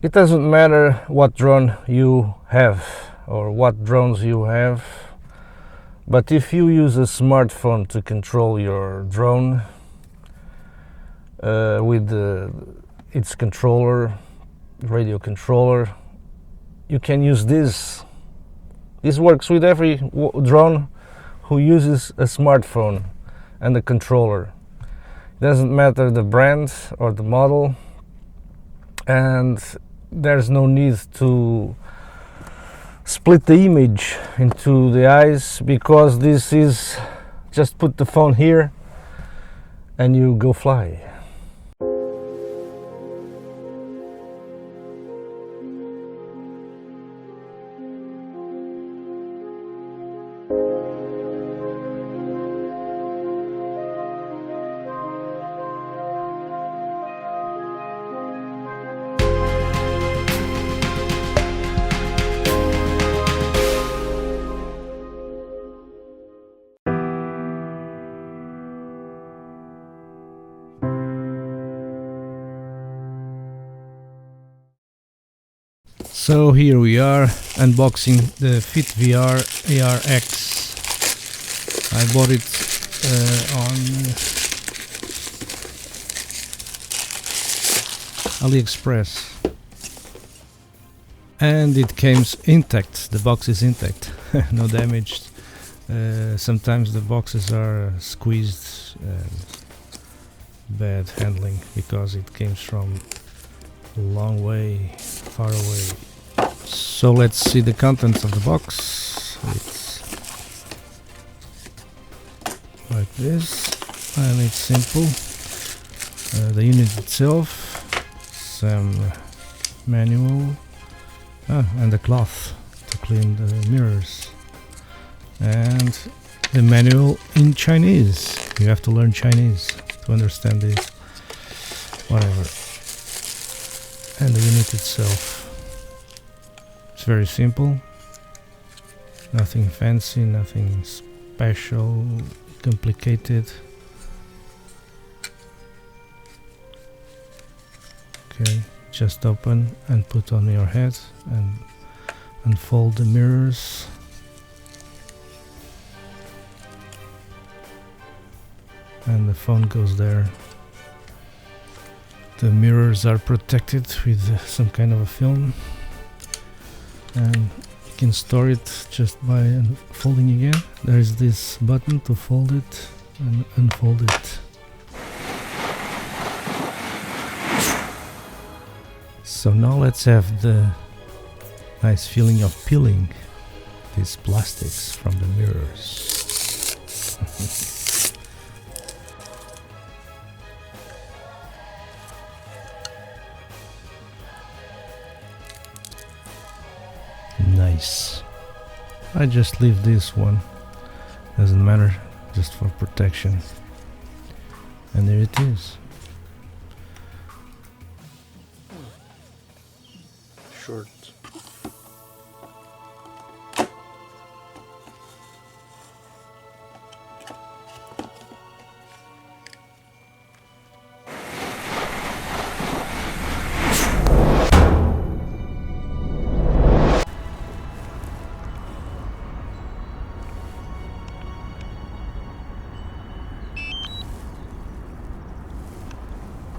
It doesn't matter what drone you have or what drones you have, but if you use a smartphone to control your drone with its controller, radio controller, you can use this. This works with every drone who uses a smartphone and a controller. It doesn't matter the brand or the model, and there's no need to split the image into the eyes, because this is just put the phone here and you go fly. So here we are unboxing the Fiit Ar-X. I bought it on AliExpress, and it came intact. The box is intact, no damage. Sometimes the boxes are squeezed and bad handling because it came from a long way, far away. So let's see the contents of the box. It's like this, and it's simple. The unit itself, some manual, and a cloth to clean the mirrors, and the manual in Chinese. You have to learn Chinese to understand this, whatever. And the unit itself, it's very simple, nothing fancy, nothing special, complicated. Okay, just open and put on your head and unfold the mirrors. And the phone goes there. The mirrors are protected with some kind of a film, and you can store it just by unfolding again. There is this button to fold it and unfold it. So now let's have the nice feeling of peeling these plastics from the mirrors. Nice. I just leave this one, doesn't matter, just for protection. And there it is. Short.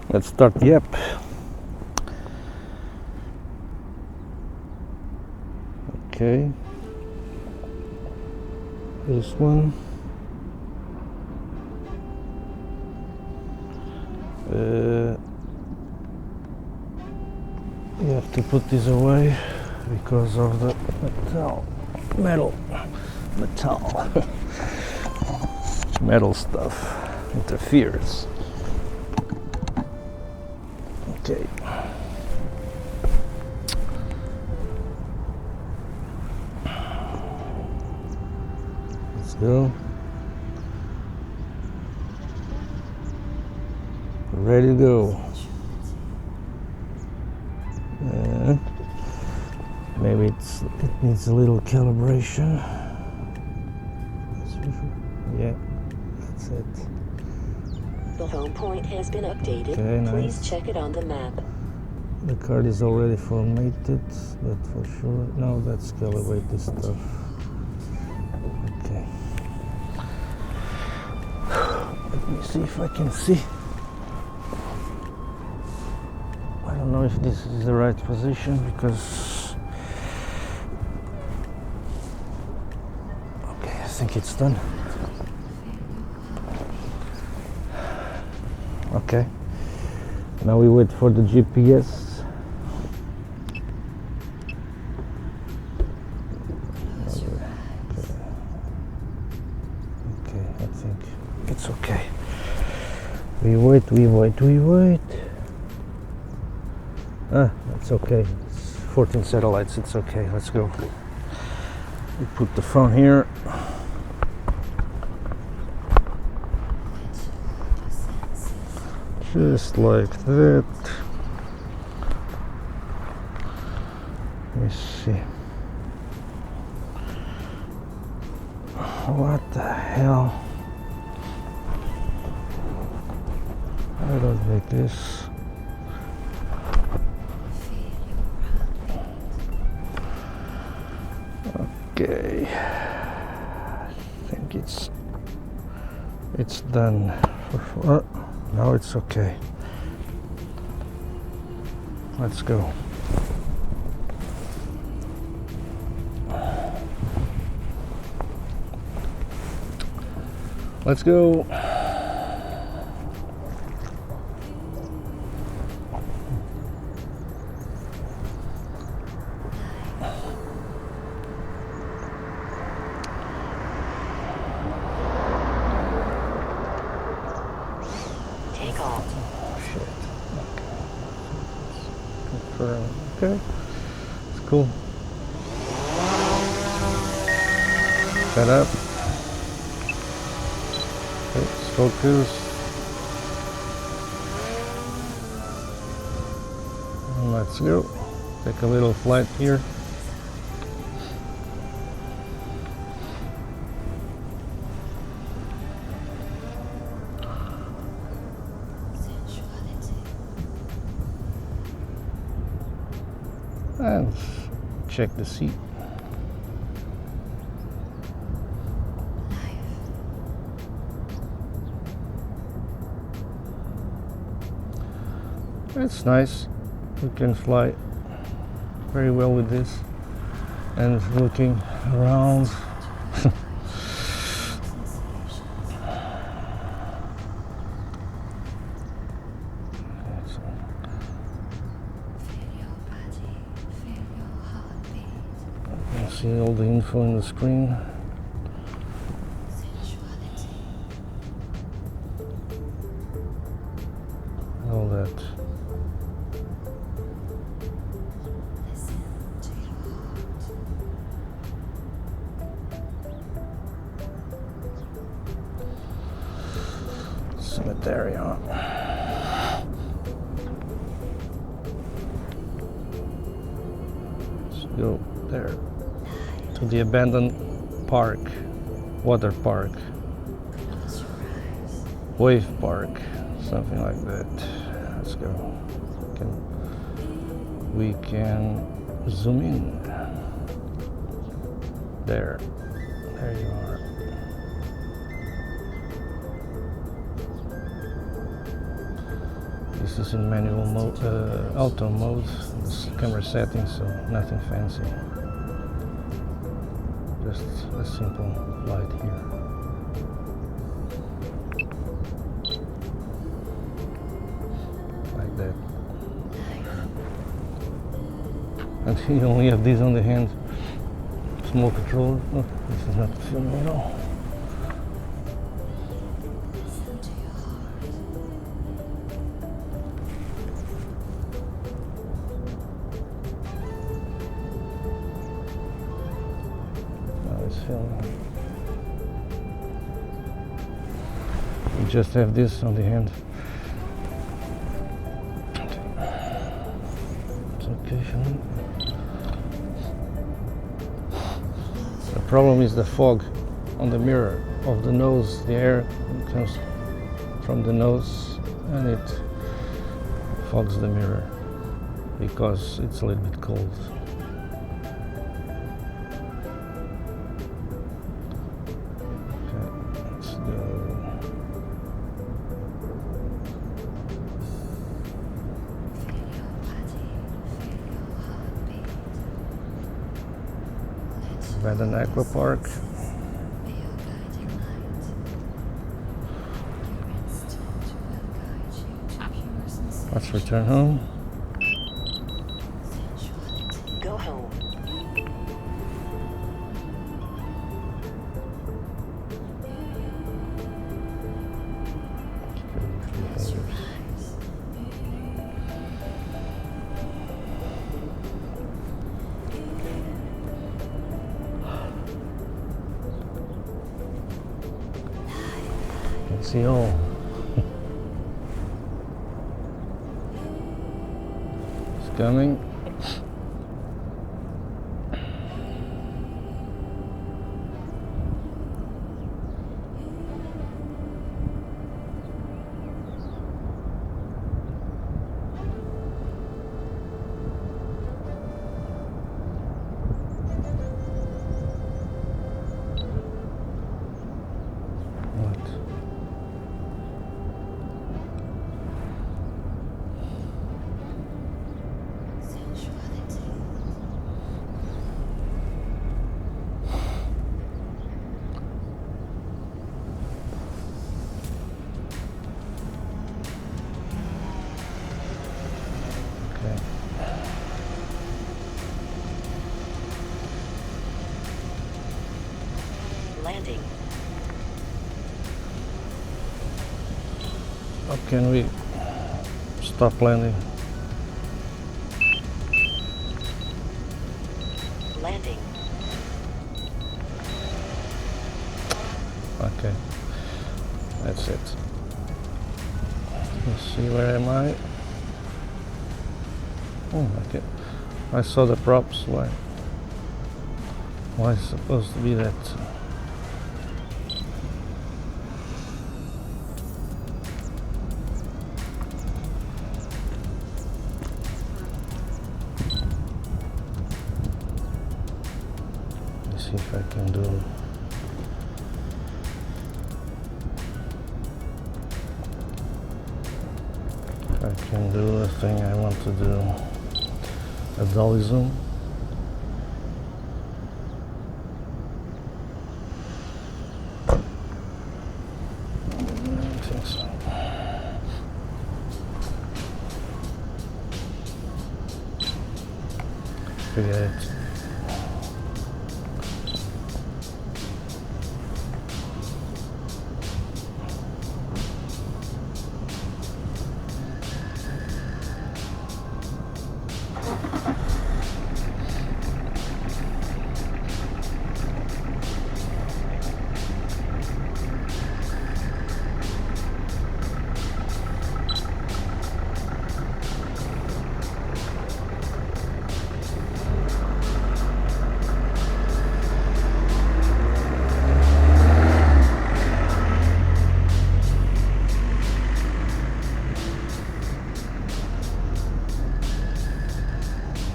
Let's start the app. Okay, this one. You have to put this away because of the metal stuff interferes. Okay. Let's go. Ready to go. Maybe it needs a little calibration. Yeah, that's it. The home point has been updated. Okay, Please nice. check it on the map. The card is already formatted, but for sure. Now let's calibrate this stuff. Okay. Let me see if I can see. I don't know if this is the right position because. Okay, I think it's done. Okay. Now we wait for the GPS. Okay, I think it's okay. We wait. Ah, that's okay. It's 14 satellites, it's okay. Let's go. We put the phone here. Just like that. Let me see. What the hell? I don't make this. Okay. I think it's done. Now it's okay. Let's go. Let's go. Take off. Shit. Okay. Okay. It's cool. Shut up. Let's focus. And let's go. Take a little flight here. And check the seat. It's nice. You can fly very well with this. And looking around. You can see all the info on the screen. All that. Cemetery on. Let's go there to the abandoned park, water park, wave park, something like that. Let's go. We can zoom in. There you are. This is in manual mode, auto mode, this camera settings, so nothing fancy. Just a simple light here. Like that. And you only have this on the hand. Small controller. Oh, this is not filming at all. Filming. We just have this on the hand. It's okay filming. The problem is the fog on the mirror of the nose. The air comes from the nose and it fogs the mirror. because it's a little bit cold. Okay, let's go. At an aqua park. Let's return home. Go home. Let's see all. It's coming. Landing. How can we stop landing? Landing. Okay, that's it. Let's see, where am I? Oh, okay. I saw the props. Why is it supposed to be that? Let's see if I can do. I can do the thing I want to do, a dolly zoom. I don't think so. Forget it.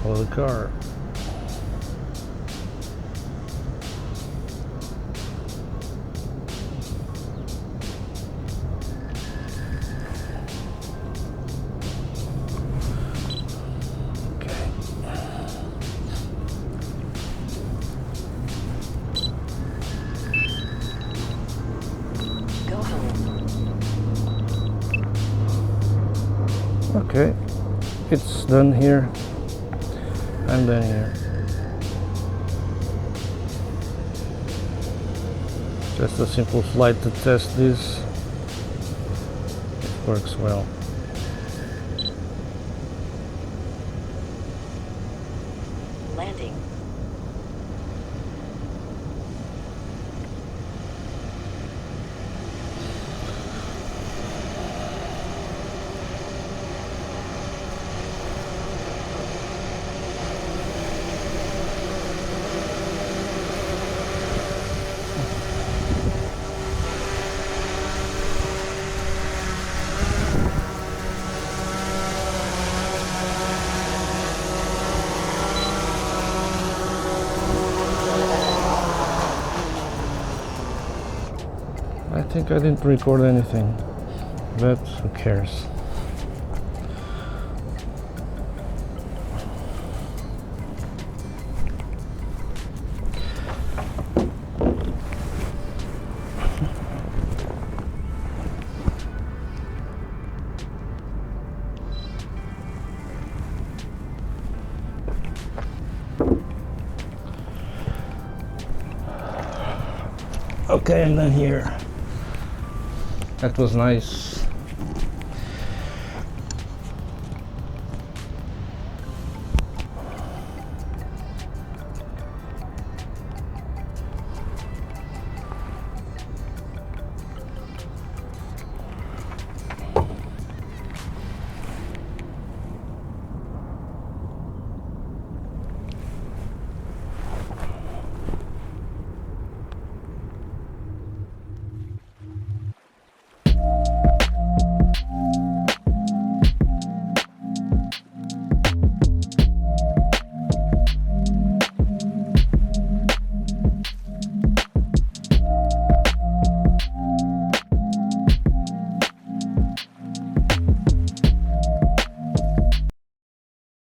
Follow the car. Go home. Okay, it's done here. I'm done here. Just a simple flight to test this. It works well. Landing. think I didn't record anything, but who cares? Okay, and then here. That was nice.